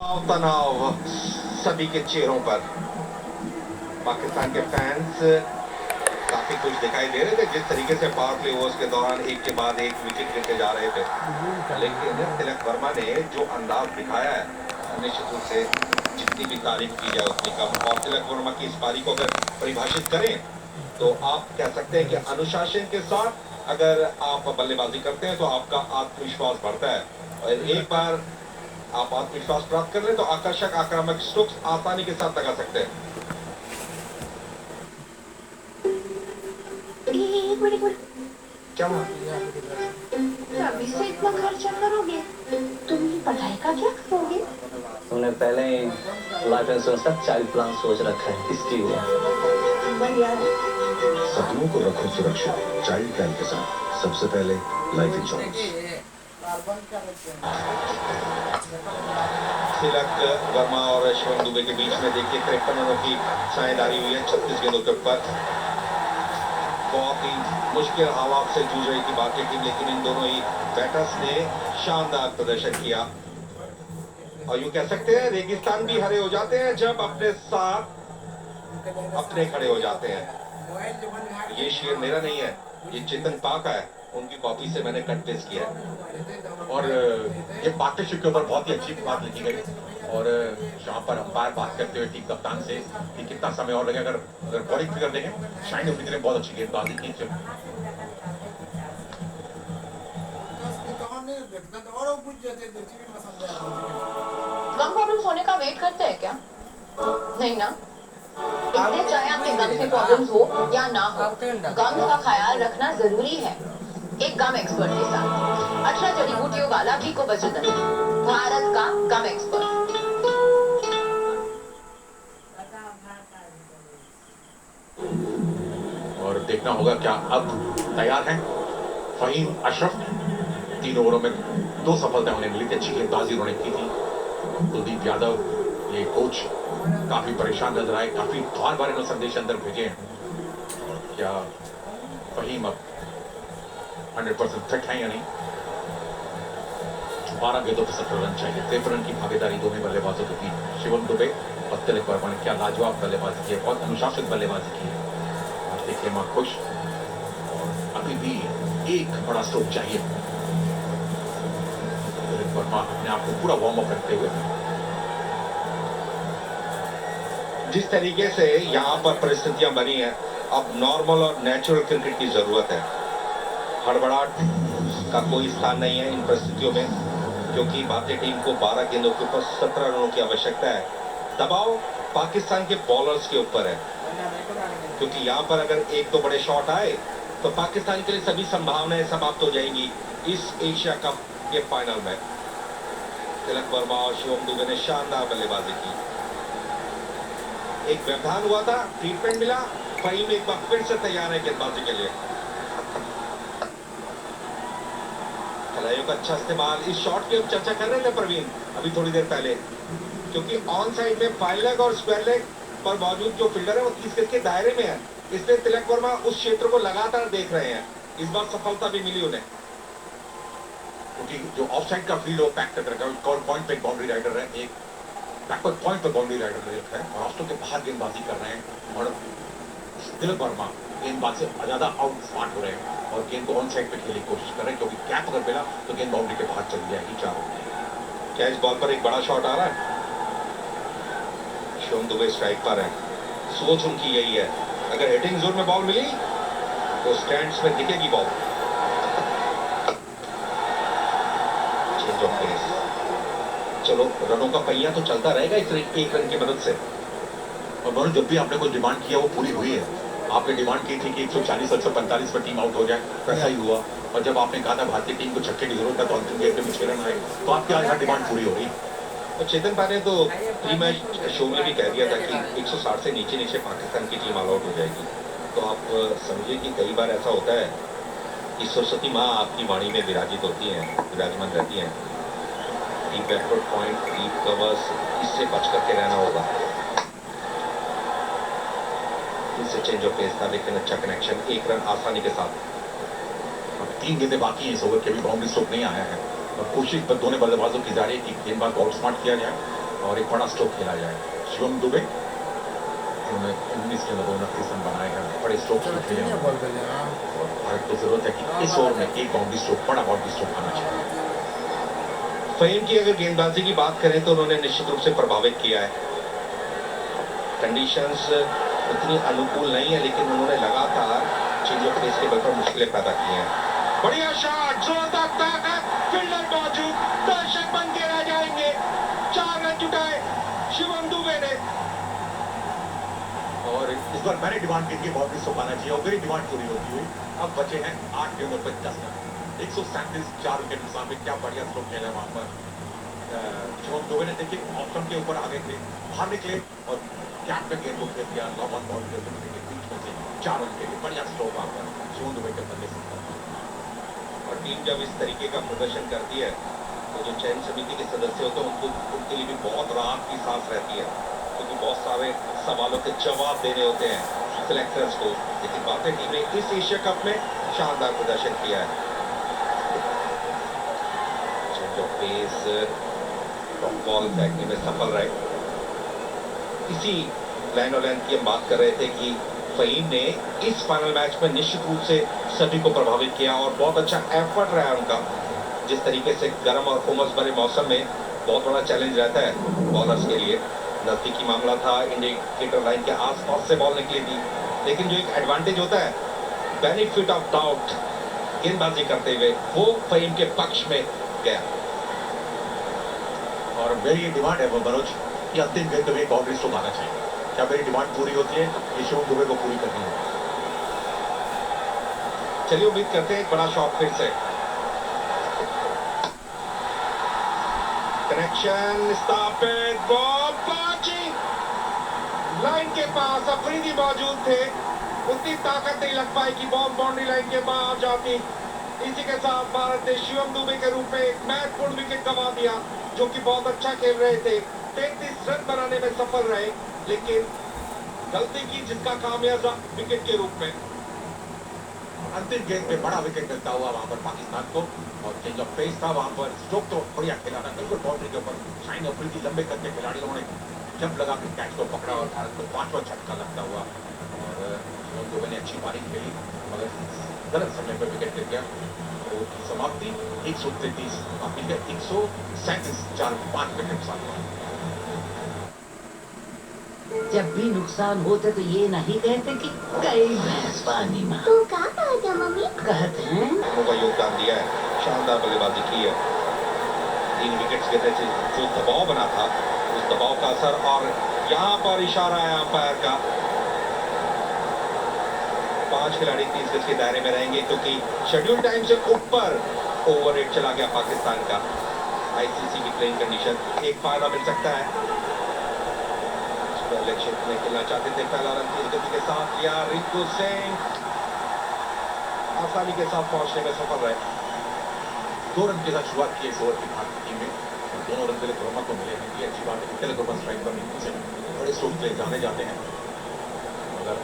तनाव सभी के चेहरों पर। पाकिस्तान के फैंस काफी खुश दिखाई दे रहे थे जिस तरीके से पावर प्ले ओवर्स के दौरान एक के बाद एक विकेट गिरते जा रहे थे, लेकिन तिलक वर्मा ने जो अंदाज दिखाया है निश्चित रूप से जितनी भी तारीफ की जाए उतनी कम। और तिलक वर्मा की इस पारी को अगर परिभाषित करें तो आप कह सकते हैं कि अनुशासन के साथ अगर आप बल्लेबाजी करते हैं तो आपका आत्मविश्वास बढ़ता है, और एक बार आप आत्मविश्वास प्राप्त कर ले तो आकर्षक आक्रामक स्ट्रोक्स आसानी के साथ लगा सकते हैं। क्या अभी से इतना खर्चा करोगे? तुम ये पढ़ाई का क्या करोगे? हमने पहले ही लाइफ इंश्योरेंस का चाइल्ड प्लान सोच रखा है, इसकी हुआ। सपनों को रखो सुरक्षित चाइल्ड प्लान के साथ। सबसे पहले लाइफ इंश्योरेंस। तिलक वर्मा और शिवम दुबे के बीच में देखिए 53 रनों की साझेदारी हुई है 36 गेंदों के ऊपर। बहुत ही मुश्किल हालात से जूझ रही थी भारतीय टीम, लेकिन इन दोनों ही बैटर्स ने शानदार प्रदर्शन किया। और यूं कह सकते हैं रेगिस्तान भी हरे हो जाते हैं जब अपने साथ अपने खड़े हो जाते हैं। ये शेर मेरा नहीं है, ये चेतन पाक है, उनकी कॉपी से मैंने कट पेस्ट किया है। और ये पार्टनरशिप के ऊपर बहुत ही अच्छी बात लिखी गई। और यहाँ पर अंपायर बात करते हुए टीम कप्तान से कि कितना समय और लगेगा, अगर बॉलिंग फिगर देखें शाइन अफ्रीदी ने बहुत अच्छी गेंदबाजी की। गम प्रॉब्लम्स होने का वेट करते हैं क्या? नहीं ना। इसलिए चाहे आपके गम के प्रॉब्लम्स हो या ना हो, गम का ख्याल रखना जरूरी है। एक गम एक्सपर्ट के साथ 18 जड़ी बूटियों वाला बीको बजरंग, भारत का गम एक्सपर्ट। और देखना होगा क्या अब तैयार हैं फहीम अशरफ। 3 ओवरों में 2 सफलताएं उन्हें मिली थी, अच्छी गेंदबाजी उन्होंने की थी। कुलदीप यादव ये कोच काफी परेशान नजर आए, काफी बार इन्होंने संदेश अंदर भेजे हैं। और क्या फहीम अब 100% फिट है या नहीं? 12 गेंदों पर 70 रन चाहिए। 53 रन की भागीदारी दोनों बल्लेबाजों के बीच। शिवम दुबे और तिलक वर्मा ने क्या लाजवाब बल्लेबाजी की है, बहुत अनुशासित बल्लेबाजी की है। देखिए मां खुश, और अभी भी एक बड़ा स्ट्रोक चाहिए। तिलक वर्मा अपने आप को पूरा वार्म अप रखते हुए। जिस तरीके से यहाँ पर परिस्थितियां बनी है, अब नॉर्मल और नेचुरल क्रिकेट की जरूरत है। हड़बड़ाहट का कोई स्थान नहीं है इन परिस्थितियों में, क्योंकि भारतीय टीम को 12 गेंदों के ऊपर 17 रनों की आवश्यकता है। दबाव पाकिस्तान के बॉलर्स के ऊपर है, क्योंकि यहाँ पर अगर एक तो बड़े शॉट आए तो पाकिस्तान के लिए सभी संभावनाएं समाप्त हो जाएंगी इस एशिया कप के फाइनल में। तिलक वर्मा और शिवम दुबे ने शानदार बल्लेबाजी की। एक व्यवधान हुआ था, ट्रीटमेंट मिला, फहीम एक बार फिर से तैयार है गेंदबाजी के लिए। खिलाड़ियों का अच्छा इस्तेमाल। इस शॉट की हम चर्चा कर रहे थे प्रवीण अभी थोड़ी देर पहले, क्योंकि ऑन साइड में फाइल लेग और स्क्वायर लेग पर मौजूद जो फील्डर है वो 30 गज के दायरे में है, इसलिए तिलक वर्मा उस क्षेत्र को लगातार देख रहे हैं। इस बार सफलता भी मिली उन्हें, क्योंकि जो ऑफ साइड का फील्ड वो पैक कर रखा है। कॉल पॉइंट पे बाउंड्री राइडर है, एक बैकवर्ड पॉइंट पे बाउंड्री राइडर है, और रास्तों के बाहर गेंदबाजी कर रहे हैं। और तिलक वर्मा गेंदबाज से ज्यादा आउट स्मार्ट हो रहे हैं और गेंद को ऑन साइड पे खेलने की कोशिश कर रहे हैं, क्योंकि कैप अगर मिला तो गेंद बाउंड्री के बाहर चली जाएगी। 4 क्या इस बॉल पर एक बड़ा शॉट आ रहा है? शिवम दुबे स्ट्राइक पर है, सोच उनकी यही है, अगर हिटिंग जोन में बॉल मिली तो स्टैंड्स में दिखेगी बॉल। Change of pace. चलो रनों का पहिया तो चलता रहेगा इस एक रन की मदद से। और दोनों जब भी आपने कोई डिमांड किया वो पूरी हुई है। आपने डिमांड की थी कि 140 145 पर टीम आउट हो जाए, वैसा ही हुआ। और जब आपने कहा था भारतीय टीम को छक्के की जरूरत है तो अंतिम गेंद में 6 रन आए, तो आपकी आज डिमांड पूरी हो रही। और चेतन पाल ने तो प्री मैच शो में भी कह दिया था कि 160 से नीचे पाकिस्तान की टीम ऑल आउट हो जाएगी। तो आप समझिए कि कई बार ऐसा होता है कि सरस्वती माँ आपकी वाणी में विराजित होती हैं, विराजमान रहती हैं। Deep backward point, deep covers, इससे बच करके रहना होगा। इससे चेंज ऑफ पेस था, लेकिन अच्छा कनेक्शन, 1 रन आसानी के साथ। अब 3 गेंदें बाकी हैं इस ओवर के, भी बाउंड्री स्ट्रोक नहीं आया है। और कोशिश दोनों बल्लेबाजों की जारी है कि गेंदबाज को आउट स्मार्ट किया जाए। और एक बड़ा स्ट्रोक खेला जाए। शिवम दुबे, उन्होंने 19 के अंदर 29 रन बनाए हैं, बड़े स्ट्रोक खेले हैं और भारत को जरूरत है कि इस ओवर में एक बाउंड्री स्ट्रोक, बड़ा बाउंड्री स्ट्रोक आना चाहिए। फहीम की अगर गेंदबाजी की बात करें तो उन्होंने निश्चित रूप से प्रभावित किया है। कंडीशंस उतनी अनुकूल नहीं है, लेकिन उन्होंने लगातार चेंज ऑफ पेस के बल पर मुश्किलें पैदा की हैं। बढ़िया शॉट, जोरदार ताकत, फील्डर मौजूद, दर्शक बन के रह जाएंगे। 4 रन जुटाए शिवम दुबे ने। और इस बार मैंने डिमांड की बाउंड्री स्ट्रोक आना चाहिए और मेरी डिमांड पूरी होती हुई अब बचे हैं 8 गेंदों पर 10 रन। 137 4 विकेट नुकसान में क्या बढ़िया स्ट्रोक खेला वहां पर शिवम दुबे ने। देखिए ऑप्शन के ऊपर आ गए थे, बाहर निकले और कैप में गेंद को खेल दिया, लॉन्ग ऑन बॉल के बीच में से 4 रन के लिए बढ़िया स्ट्रोक वहां पर शिवम दुबे के बल्ले से। और टीम जब इस तरीके का प्रदर्शन करती है तो जो चयन समिति के सदस्य होते हैं उनके लिए भी बहुत राहत की सांस रहती है, क्योंकि बहुत सारे सवालों के जवाब देने होते हैं सिलेक्टर्स को। लेकिन भारतीय टीम ने इस एशिया कप में शानदार प्रदर्शन किया है। चेंज ऑफ पेस, बॉल फेंकने में सफल रहे। इसी लाइन और लाइन की हम बात कर रहे थे कि फहीम ने इस फाइनल मैच में निश्चित रूप से सभी को प्रभावित किया और बहुत अच्छा एफर्ट रहा उनका। जिस तरीके से गर्म और उमस भरे मौसम में बहुत बड़ा चैलेंज रहता है बॉलर्स के लिए। नजदीकी मामला था, इंडिकेटर लाइन के आसपास से बॉल निकली थी, लेकिन जो एक एडवांटेज होता है बेनिफिट ऑफ डाउट गेंदबाजी करते हुए, वो फहीम के पक्ष में गया। और मेरी ये डिमांड है मनोज कि अंतिम गेंद में बाउंड्री स्ट्रोक आना चाहिए। क्या मेरी डिमांड पूरी होती है? ये शिवम दुबे को पूरी करनी है। चलिए उम्मीद करते हैं एक बड़ा शॉट फिर से। कनेक्शन स्थापित, बॉल पहुंची लाइन के पास। अफरीदी मौजूद थे, उतनी ताकत नहीं लग पाई कि बॉल बाउंड्री लाइन के बाहर जाती। इसी के साथ भारत ने शिवम दुबे के रूप में एक महत्वपूर्ण विकेट गंवा दिया, जो कि बहुत अच्छा खेल रहे थे। 33 रन बनाने में सफल रहे, लेकिन गलती की जिसका खामियाजा विकेट के रूप में। अंतिम गेंद पे बड़ा विकेट मिलता हुआ वहां पर पाकिस्तान को, और चेंज ऑफ पेस था वहां पर। स्ट्रोक तो बढ़िया खेला था, बिल्कुल बाउंड्री के ऊपर। शाइन अफरीदी लंबे करके खिलाड़ियों ने जंप लगा के कैच को पकड़ा और भारत को 5वां झटका लगता हुआ। और शिवम दुबे ने अच्छी पारी खेली, मगर गलत समय पर विकेट गिर गया। तो समाप्ति 133 बाकी है 137 4-5 विकेट नुकसान हुआ। जब भी नुकसान होते तो ये नहीं कहते कि गई भैंस पानी में। तो क्या कहते मम्मी? कहते हैं दोनों का योगदान दिया है, शानदार बल्लेबाजी की है। 3 विकेट्स गिरने से जो दबाव बना था, उस दबाव का असर, और यहाँ पर इशारा है अंपायर का। 5 खिलाड़ी 30 गज के दायरे में रहेंगे, क्योंकि शेड्यूल टाइम से ऊपर ओवर रेट चला गया पाकिस्तान का। आईसीसी की प्लेइंग कंडीशन, एक फायदा मिल सकता है। क्षेत्र में खेलना चाहते थे, पहला रन तेज गति के साथ लिया रिंकू सिंह, आसानी के साथ पहुंचने में सफल रहे। 2 रन के साथ शुरुआत की इस ओवर की भारतीय टीम में, 2 रन तिलक वर्मा को मिले हैं। ये अच्छी बात है। तिलक वर्मा स्ट्राइक पर रिंकू सिंह बड़े स्ट्रोक के लिए जाने जाते हैं, मगर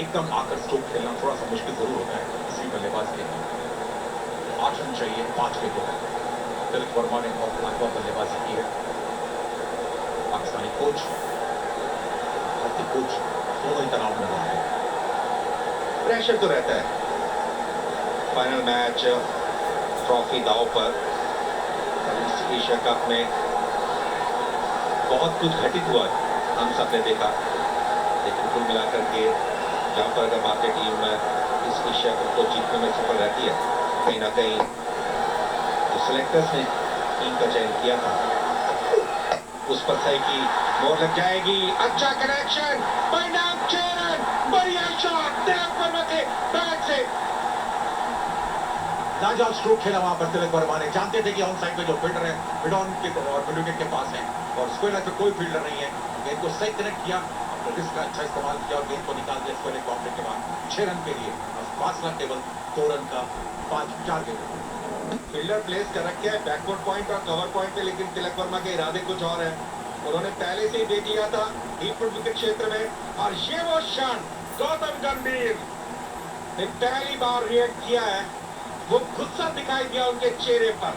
एकदम आकर स्ट्रोक खेलना थोड़ा सा मुश्किल जरूर होता है किसी बल्लेबाज के लिए। 8 रन चाहिए 5 विकेट। तिलक वर्मा ने बहुत लाजवाब बल्लेबाजी की है। पाकिस्तानी कोच, भारतीय कोच दोनों ही तनाव में रहे हैं। प्रेशर तो रहता है। फाइनल मैच, ट्रॉफी दांव पर। इस एशिया कप में बहुत कुछ घटित हुआ, हम सब ने देखा, लेकिन कुल मिलाकर के जहां पर अगर भारतीय टीम इस एशिया कप को जीतने में सफल रहती है, कहीं ना कहीं जो सिलेक्टर्स ने टीम का चयन किया था, उस पर सही की मोहर लग जाएगी। अच्छा कनेक्शन, परिणाम 6 रन, बढ़िया शॉट तिलक वर्मा के बैट से। लाजवाब स्ट्रोक खेला वहां पर तिलक वर्मा ने। जानते थे कि ऑन साइड पे जो फील्डर है मिडॉन के और मिड विकेट के पास है, और स्क्वायर पे कोई फील्डर नहीं है। गेंद को सही कनेक्ट किया, रिस्क का अच्छा इस्तेमाल किया और गेंद को निकाल दिया स्क्वायर बाउंड्री के बाद 6 रन के लिए। फासला केवल 2 रन का 5-4 गेंद। फील्डर प्लेस कर रखे हैं बैकवर्ड पॉइंट और कवर पॉइंट पे, लेकिन तिलक वर्मा के इरादे कुछ और है। उन्होंने पहले से ही देख लिया था डीप विकेट क्षेत्र में, और ये वो क्षण गौतम गंभीर ने पहली बार रिएक्ट किया है। वो गुस्सा दिखाई दिया उनके चेहरे पर।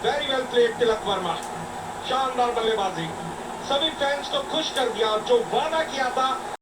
Very well played Tilak Varma, शानदार बल्लेबाजी, सभी फैंस को खुश कर दिया और जो वादा किया था